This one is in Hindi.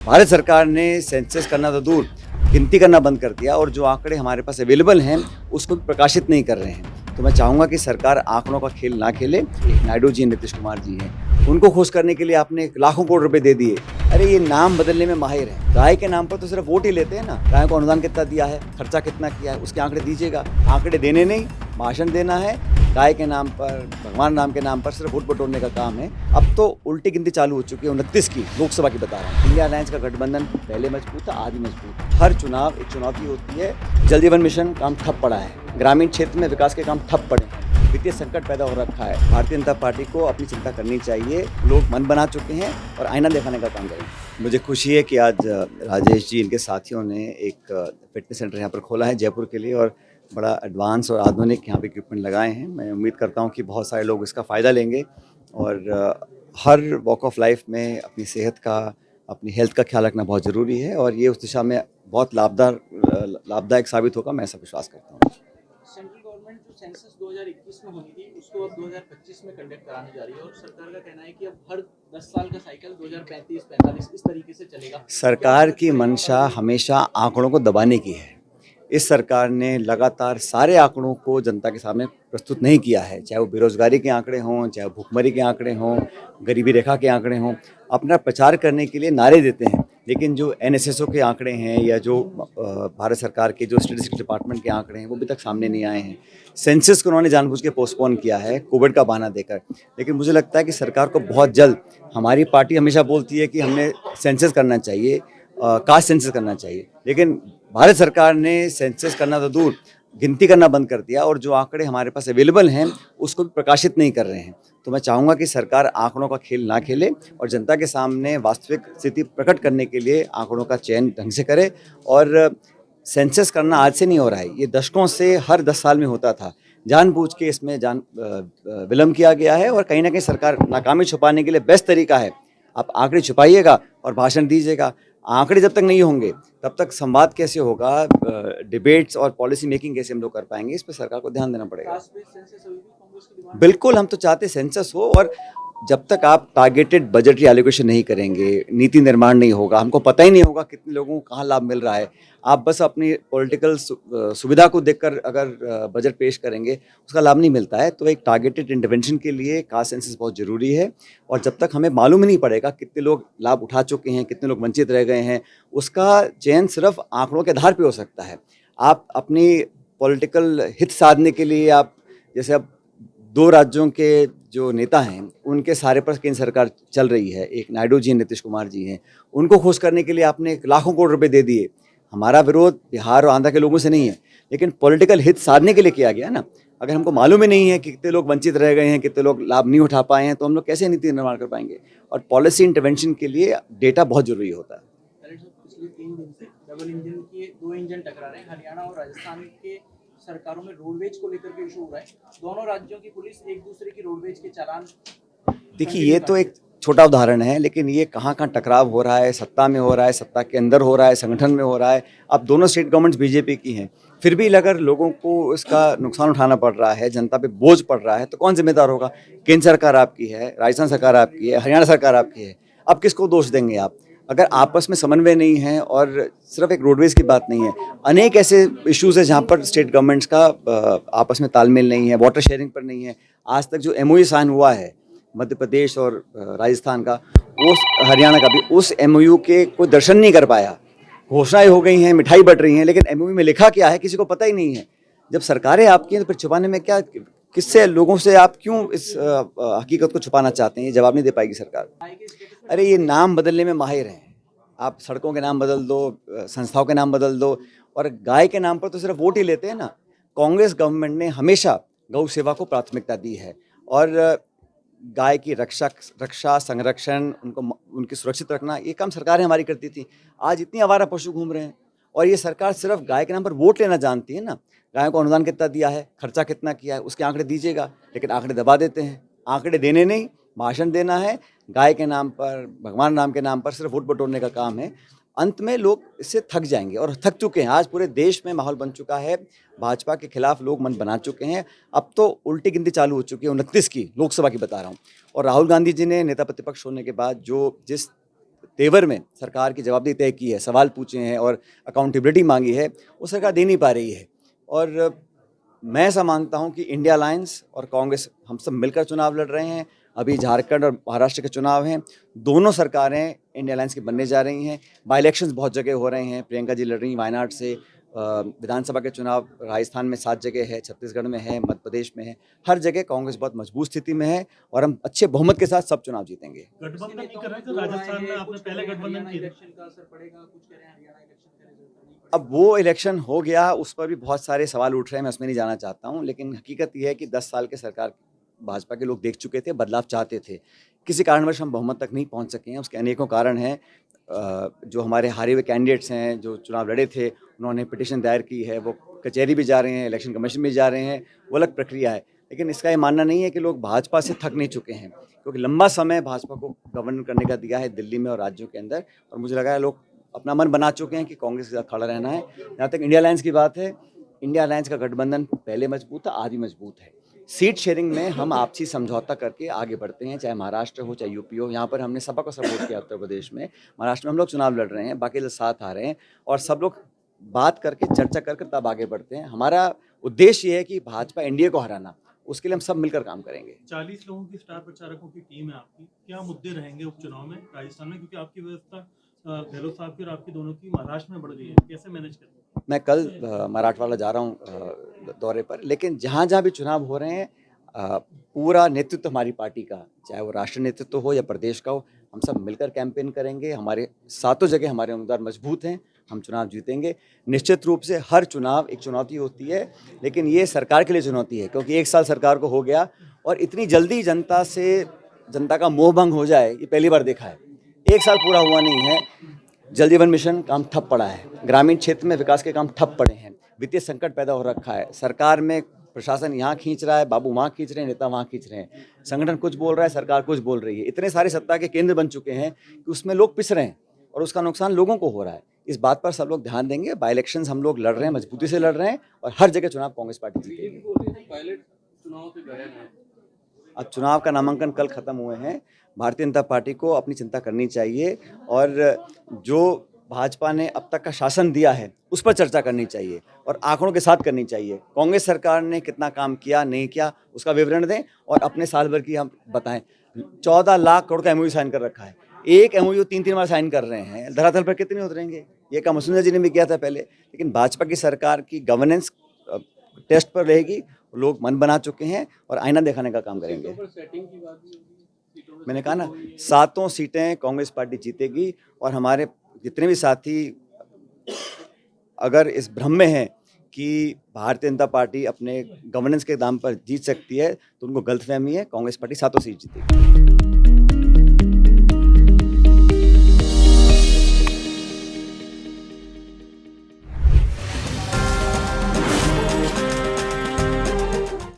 भारत सरकार ने सेंसस करना तो दूर, गिनती करना बंद कर दिया और जो आंकड़े हमारे पास अवेलेबल हैं उसको भी प्रकाशित नहीं कर रहे हैं। तो मैं चाहूँगा कि सरकार आंकड़ों का खेल ना खेले। एक नायडू जी, नीतीश कुमार जी हैं, उनको खुश करने के लिए आपने लाखों करोड़ रुपए दे दिए। अरे ये नाम बदलने में माहिर है। गाय के नाम पर तो सिर्फ वोट ही लेते हैं ना। गाय को अनुदान कितना दिया है, खर्चा कितना किया है, उसके आंकड़े दीजिएगा। आंकड़े देने नहीं, भाषण देना है। गाय के नाम पर, भगवान नाम के नाम पर सिर्फ वोट बटोरने का काम है। अब तो उल्टी गिनती चालू हो चुकी है 29 की, लोकसभा की बता रहा हूँ। इंडिया अलायंस का गठबंधन पहले मजबूत था, आज भी मजबूत। हर चुनाव एक चुनौती होती है। जल जीवन मिशन काम ठप पड़ा है, ग्रामीण क्षेत्र में विकास के काम ठप पड़े हैं, वित्तीय संकट पैदा हो रखा है। भारतीय जनता पार्टी को अपनी चिंता करनी चाहिए। लोग मन बना चुके हैं और आईना दिखाने का काम करें। मुझे खुशी है कि आज राजेश जी, इनके साथियों ने एक फिटनेस सेंटर यहाँ पर खोला है जयपुर के लिए और बड़ा एडवांस और आधुनिक यहाँ पे इक्विपमेंट लगाए हैं। मैं उम्मीद करता हूँ कि बहुत सारे लोग इसका फ़ायदा लेंगे और हर वॉक ऑफ लाइफ में अपनी सेहत का, अपनी हेल्थ का ख्याल रखना बहुत ज़रूरी है और ये उस दिशा में बहुत लाभदायक साबित होगा, मैं ऐसा विश्वास करता हूँ। सेंट्रल गवर्नमेंट जो सेंसस 2021 में होनी थी उसको अब 2025 में कंडक्ट कराने जा रही है और सरकार का कहना है कि अब हर 10 साल का साइकिल 2035-45 इस तरीके से चलेगा। सरकार की मंशा हमेशा आंकड़ों को दबाने की है। इस सरकार ने लगातार सारे आंकड़ों को जनता के सामने प्रस्तुत नहीं किया है, चाहे वो बेरोजगारी के आंकड़े हों, चाहे भुखमरी के आंकड़े हों, गरीबी रेखा के आंकड़े हों। अपना प्रचार करने के लिए नारे देते हैं, लेकिन जो एनएसएसओ के आंकड़े हैं या जो भारत सरकार के जो स्टैटिस्टिक्स डिपार्टमेंट के आंकड़े हैं वो अभी तक सामने नहीं आए हैं। सेंसस को उन्होंने जानबूझ के पोस्टपोन किया है कोविड का बहाना देकर, लेकिन मुझे लगता है कि सरकार को बहुत जल्द, हमारी पार्टी हमेशा बोलती है कि हमने सेंसस करना चाहिए, कास्ट सेंसस करना चाहिए, लेकिन भारत सरकार ने सेंसस करना तो दूर, गिनती करना बंद कर दिया और जो आंकड़े हमारे पास अवेलेबल हैं उसको भी प्रकाशित नहीं कर रहे हैं। तो मैं चाहूँगा कि सरकार आंकड़ों का खेल ना खेले और जनता के सामने वास्तविक स्थिति प्रकट करने के लिए आंकड़ों का चयन ढंग से करे। और सेंसस करना आज से नहीं हो रहा है, ये दशकों से हर 10 साल में होता था। जानबूझ के इसमें विलम्ब किया गया है और कहीं ना कहीं सरकार नाकामी छुपाने के लिए बेस्ट तरीका है, आप आंकड़े छुपाइएगा और भाषण दीजिएगा। आंकड़े जब तक नहीं होंगे तब तक संवाद कैसे होगा, डिबेट्स और पॉलिसी मेकिंग कैसे हम लोग कर पाएंगे, इस पर सरकार को ध्यान देना पड़ेगा। कास्ट बेस्ड सेंसस अभी भी कांग्रेस की डिमांड। बिल्कुल, हम तो चाहते सेंसस हो और जब तक आप टारगेटेड बजटरी एलोकेशन नहीं करेंगे, नीति निर्माण नहीं होगा, हमको पता ही नहीं होगा कितने लोगों को कहाँ लाभ मिल रहा है। आप बस अपनी पॉलिटिकल सुविधा को देखकर अगर बजट पेश करेंगे, उसका लाभ नहीं मिलता है। तो एक टारगेटेड इंटरवेंशन के लिए कास्ट सेंसस बहुत ज़रूरी है और जब तक हमें मालूम ही नहीं पड़ेगा कितने लोग लाभ उठा चुके हैं, कितने लोग वंचित रह गए हैं, उसका चयन सिर्फ आंकड़ों के आधार पर हो सकता है। आप अपनी पॉलिटिकल हित साधने के लिए, आप जैसे अब 2 राज्यों के जो नेता हैं उनके सहारे पर केंद्र सरकार चल रही है, एक नायडू जी, नीतीश कुमार जी हैं, उनको खुश करने के लिए आपने लाखों करोड़ रुपए दे दिए। हमारा विरोध बिहार और आंध्र के लोगों से नहीं है, लेकिन पॉलिटिकल हित साधने के लिए किया गया ना। अगर हमको मालूम ही नहीं है कि कितने लोग वंचित रह गए हैं, कितने लोग लाभ नहीं उठा पाए हैं, तो हम लोग कैसे नीति निर्माण कर पाएंगे। और पॉलिसी इंटरवेंशन के लिए डेटा बहुत जरूरी होता है। पिछले 3 दिन से डबल इंजन के 2 इंजन टकरा रहे हैं। हरियाणा और राजस्थान के सरकारों में रोडवेज को लेकर के इशू हो रहा है। दोनों राज्यों की पुलिस एक दूसरे की रोडवेज के चालान। देखिए, ये तो एक छोटा उदाहरण है, लेकिन ये कहाँ कहाँ टकराव हो रहा है, सत्ता में हो रहा है, सत्ता के अंदर हो रहा है, संगठन में हो रहा है। अब दोनों स्टेट गवर्नमेंट्स बीजेपी की हैं, फिर भी अगर लोगों को इसका नुकसान उठाना पड़ रहा है, जनता पे बोझ पड़ रहा है, तो कौन जिम्मेदार होगा। केंद्र सरकार आपकी है, राजस्थान सरकार आपकी है, हरियाणा सरकार आपकी है। अब किसको दोष देंगे आप, अगर आपस में समन्वय नहीं है। और सिर्फ एक रोडवेज की बात नहीं है, अनेक ऐसे इश्यूज है जहाँ पर स्टेट गवर्नमेंट्स का आपस में तालमेल नहीं है, वाटर शेयरिंग पर नहीं है। आज तक जो एमओयू साइन हुआ है मध्य प्रदेश और राजस्थान का, उस हरियाणा का भी, उस एमओयू के कोई दर्शन नहीं कर पाया। घोषणाएं हो गई हैं, मिठाई बट रही हैं, लेकिन एमओयू में लिखा क्या है किसी को पता ही नहीं है। जब सरकारें आपकी हैं तो फिर छुपाने में क्या, किससे, लोगों से आप क्यों इस हकीकत को छुपाना चाहते हैं, ये जवाब नहीं दे पाएगी सरकार। अरे ये नाम बदलने में माहिर हैं। आप सड़कों के नाम बदल दो, संस्थाओं के नाम बदल दो, और गाय के नाम पर तो सिर्फ वोट ही लेते हैं ना। कांग्रेस गवर्नमेंट ने हमेशा गौ सेवा को प्राथमिकता दी है और गाय की रक्षा संरक्षण, उनकी सुरक्षित रखना, ये काम सरकारें हमारी करती थी। आज इतनी आवारा पशु घूम रहे हैं और ये सरकार सिर्फ गाय के नाम पर वोट लेना जानती है ना। गाय को अनुदान कितना दिया है, खर्चा कितना किया है, उसके आंकड़े दीजिएगा, लेकिन आंकड़े दबा देते हैं। आंकड़े देने नहीं, भाषण देना है। गाय के नाम पर, भगवान नाम के नाम पर सिर्फ वोट बटोरने का काम है। अंत में लोग इससे थक जाएंगे और थक चुके हैं। आज पूरे देश में माहौल बन चुका है, भाजपा के खिलाफ लोग मन बना चुके हैं। अब तो उल्टी गिनती चालू हो चुकी है 29 की, लोकसभा की बता रहा हूँ। और राहुल गांधी जी ने नेता प्रतिपक्ष होने के बाद जो जिस तेवर में सरकार की जवाबदेही तय की है, सवाल पूछे हैं और अकाउंटेबिलिटी मांगी है, वो सरकार दे नहीं पा रही है। और मैं ऐसा मानता हूं कि इंडिया अलायंस और कांग्रेस हम सब मिलकर चुनाव लड़ रहे हैं। अभी झारखंड और महाराष्ट्र के चुनाव हैं, दोनों सरकारें इंडिया अलायंस की बनने जा रही हैं। बाई इलेक्शंस बहुत जगह हो रहे हैं, प्रियंका जी लड़ रही हैं वायनाड से। विधानसभा के चुनाव राजस्थान में 7 जगह है, छत्तीसगढ़ में है, मध्य प्रदेश में है। हर जगह कांग्रेस बहुत मजबूत स्थिति में है और हम अच्छे बहुमत के साथ सब चुनाव जीतेंगे। गठबंधन नहीं कर रहे थे राजस्थान में, आपने पहले गठबंधन किया। इलेक्शन का असर पड़ेगा, कुछ कह रहे हैं हरियाणा इलेक्शन का रिजल्ट नहीं पड़ेगा। अब वो इलेक्शन हो गया, उस पर भी बहुत सारे सवाल उठ रहे हैं, मैं उसमें नहीं जाना चाहता हूँ। लेकिन हकीकत ये है कि 10 साल के सरकार भाजपा के लोग देख चुके थे, बदलाव चाहते थे। किसी कारणवश हम बहुमत तक नहीं पहुँच सके हैं, उसके अनेकों कारण हैं। जो हमारे हारे हुए कैंडिडेट्स हैं, जो चुनाव लड़े थे, उन्होंने पिटीशन दायर की है, वो कचहरी भी जा रहे हैं, इलेक्शन कमीशन भी जा रहे हैं, वो अलग प्रक्रिया है। लेकिन इसका ये मानना नहीं है कि लोग भाजपा से थक नहीं चुके हैं, क्योंकि लंबा समय भाजपा को गवर्न करने का दिया है दिल्ली में और राज्यों के अंदर। और मुझे लगा है लोग अपना मन बना चुके हैं कि कांग्रेस के साथ खड़ा रहना है। जहाँ तक इंडिया अलायंस की बात है, इंडिया अलायंस का गठबंधन पहले मजबूत था, आज भी मजबूत है। सीट शेयरिंग में हम आपसी समझौता करके आगे बढ़ते हैं, चाहे महाराष्ट्र हो चाहे यूपी हो। यहाँ पर हमने सपा को सपोर्ट किया उत्तर प्रदेश में, महाराष्ट्र में हम लोग चुनाव लड़ रहे हैं, बाकी लोग साथ आ रहे हैं और सब लोग बात करके चर्चा करके तब आगे बढ़ते हैं। हमारा उद्देश्य ये है कि भाजपा एनडीए को हराना, उसके लिए हम सब मिलकर काम करेंगे। 40 लोगों की स्टार प्रचारकों की टीम है आपकी, क्या मुद्दे रहेंगे उपचुनाव में राजस्थान में, क्योंकि आपकी व्यवस्था गहलोत साहब की और आपकी दोनों की महाराष्ट्र में बढ़ गई है, कैसे मैनेज करेंगे? मैं कल मराठवाड़ा जा रहा हूँ दौरे पर, लेकिन जहाँ जहाँ भी चुनाव हो रहे हैं पूरा नेतृत्व हमारी पार्टी का, चाहे वो राष्ट्रीय नेतृत्व हो या प्रदेश का हो, हम सब मिलकर कैंपेन करेंगे। हमारे सातों जगह हमारे उम्मीदवार मजबूत हैं, हम चुनाव जीतेंगे। निश्चित रूप से हर चुनाव एक चुनौती होती है, लेकिन ये सरकार के लिए चुनौती है, क्योंकि 1 साल सरकार को हो गया और इतनी जल्दी जनता का मोह भंग हो जाए, ये पहली बार देखा है। 1 साल पूरा हुआ नहीं है, जल जीवन मिशन काम ठप पड़ा है, ग्रामीण क्षेत्र में विकास के काम ठप पड़े हैं, वित्तीय संकट पैदा हो रखा है, सरकार में प्रशासन यहाँ खींच रहा है, बाबू वहाँ खींच रहे हैं, नेता वहाँ खींच रहे हैं, संगठन कुछ बोल रहा है, सरकार कुछ बोल रही है। इतने सारे सत्ता के केंद्र बन चुके हैं कि उसमें लोग पिस रहे हैं और उसका नुकसान लोगों को हो रहा है। इस बात पर सब लोग ध्यान देंगे। बाई इलेक्शंस हम लोग लड़ रहे हैं, मजबूती से लड़ रहे हैं और हर जगह चुनाव कांग्रेस पार्टी जीतेगी। अब चुनाव का नामांकन कल खत्म हुए हैं, भारतीय जनता पार्टी को अपनी चिंता करनी चाहिए और जो भाजपा ने अब तक का शासन दिया है उस पर चर्चा करनी चाहिए और आंकड़ों के साथ करनी चाहिए। कांग्रेस सरकार ने कितना काम किया नहीं किया उसका विवरण दें और अपने साल भर की हम बताएं। 14 लाख करोड़ का एमओयू साइन कर रखा है, एक एमओयू 3-3 बार साइन कर रहे हैं, धरातल पर कितने उतरेंगे? ये काम वसुंधरा जी ने भी किया था पहले। लेकिन भाजपा की सरकार की गवर्नेंस टेस्ट पर रहेगी, लोग मन बना चुके हैं और आईना दिखाने का काम करेंगे। मैंने कहा ना, 7 सीटें कांग्रेस पार्टी जीतेगी और हमारे जितने भी साथी अगर इस भ्रम में हैं कि भारतीय जनता पार्टी अपने गवर्नेंस के दाम पर जीत सकती है, तो उनको गलतफहमी है। कांग्रेस पार्टी 7 सीट जीतेगी।